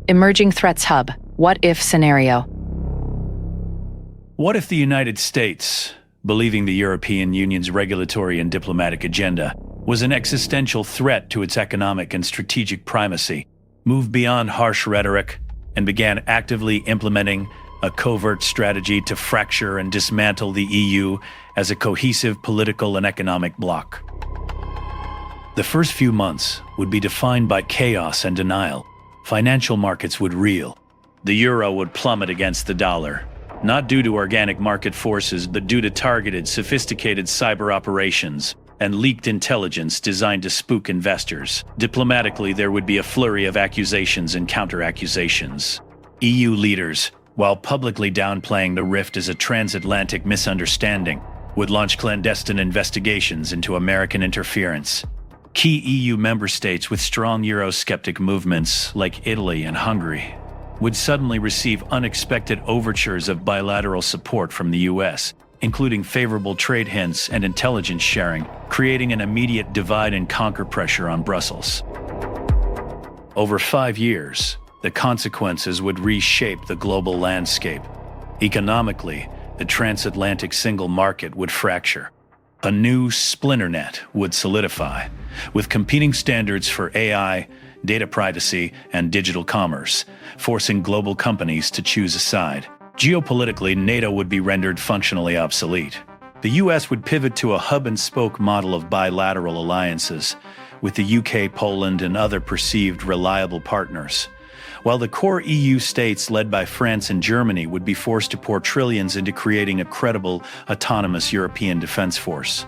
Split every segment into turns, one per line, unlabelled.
Emerging Threats Hub, What If Scenario.
What if the United States, believing the European Union's regulatory and diplomatic agenda was an existential threat to its economic and strategic primacy, moved beyond harsh rhetoric and began actively implementing a covert strategy to fracture and dismantle the EU as a cohesive political and economic bloc? The first few months would be defined by chaos and denial. Financial markets would reel. The euro would plummet against the dollar, not due to organic market forces, but due to targeted, sophisticated cyber operations and leaked intelligence designed to spook investors. Diplomatically, there would be a flurry of accusations and counter-accusations. EU leaders, while publicly downplaying the rift as a transatlantic misunderstanding, would launch clandestine investigations into American interference. Key EU member states with strong Eurosceptic movements, like Italy and Hungary, would suddenly receive unexpected overtures of bilateral support from the US, including favorable trade hints and intelligence sharing, creating an immediate divide-and-conquer pressure on Brussels. Over 5 years, the consequences would reshape the global landscape. Economically, the transatlantic single market would fracture. A new splinternet would solidify, with competing standards for AI, data privacy, and digital commerce, forcing global companies to choose a side. Geopolitically, NATO would be rendered functionally obsolete. The US would pivot to a hub-and-spoke model of bilateral alliances, with the UK, Poland, and other perceived reliable partners, while the core EU states led by France and Germany would be forced to pour trillions into creating a credible, autonomous European defense force.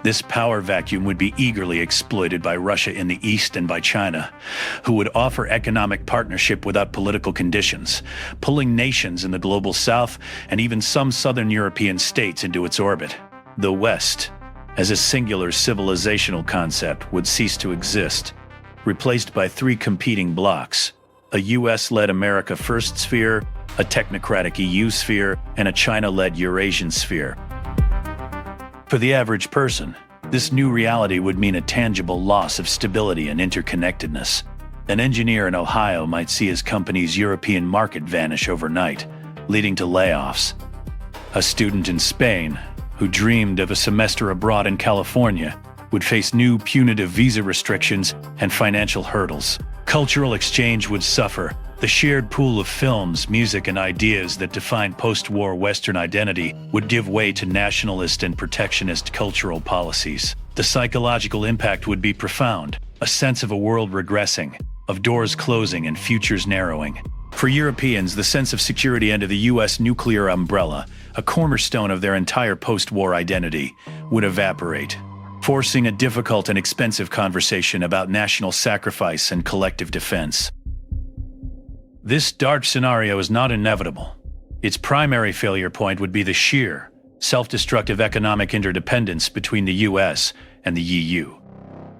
This power vacuum would be eagerly exploited by Russia in the East and by China, who would offer economic partnership without political conditions, pulling nations in the global South and even some southern European states into its orbit. The West, as a singular civilizational concept, would cease to exist, replaced by 3 competing blocs: a US-led America First sphere, a technocratic EU sphere, and a China-led Eurasian sphere. For the average person, this new reality would mean a tangible loss of stability and interconnectedness. An engineer in Ohio might see his company's European market vanish overnight, leading to layoffs. A student in Spain, who dreamed of a semester abroad in California, would face new punitive visa restrictions and financial hurdles. Cultural exchange would suffer. The shared pool of films, music, and ideas that defined post-war Western identity would give way to nationalist and protectionist cultural policies. The psychological impact would be profound, a sense of a world regressing, of doors closing and futures narrowing. For Europeans, the sense of security under the US nuclear umbrella, a cornerstone of their entire post-war identity, would evaporate, forcing a difficult and expensive conversation about national sacrifice and collective defense. This dark scenario is not inevitable. Its primary failure point would be the sheer, self-destructive economic interdependence between the US and the EU.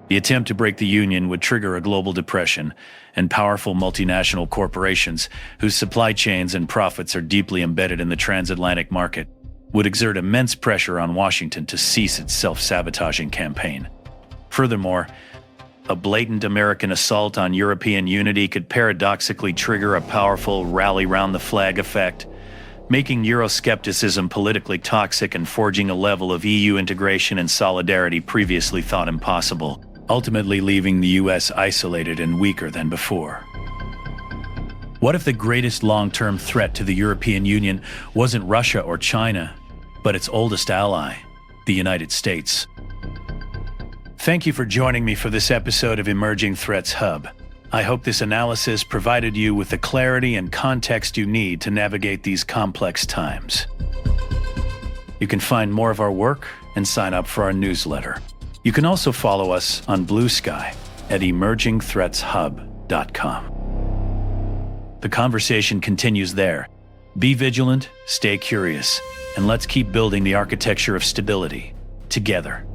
The attempt to break the Union would trigger a global depression, and powerful multinational corporations, whose supply chains and profits are deeply embedded in the transatlantic market, would exert immense pressure on Washington to cease its self-sabotaging campaign. Furthermore, a blatant American assault on European unity could paradoxically trigger a powerful rally-round-the-flag effect, making Euroscepticism politically toxic and forging a level of EU integration and solidarity previously thought impossible, ultimately leaving the US isolated and weaker than before. What if the greatest long-term threat to the European Union wasn't Russia or China, but its oldest ally, the United States? Thank you for joining me for this episode of Emerging Threats Hub. I hope this analysis provided you with the clarity and context you need to navigate these complex times. You can find more of our work and sign up for our newsletter. You can also follow us on Blue Sky at emergingthreatshub.com. The conversation continues there. Be vigilant, stay curious, and let's keep building the architecture of stability together.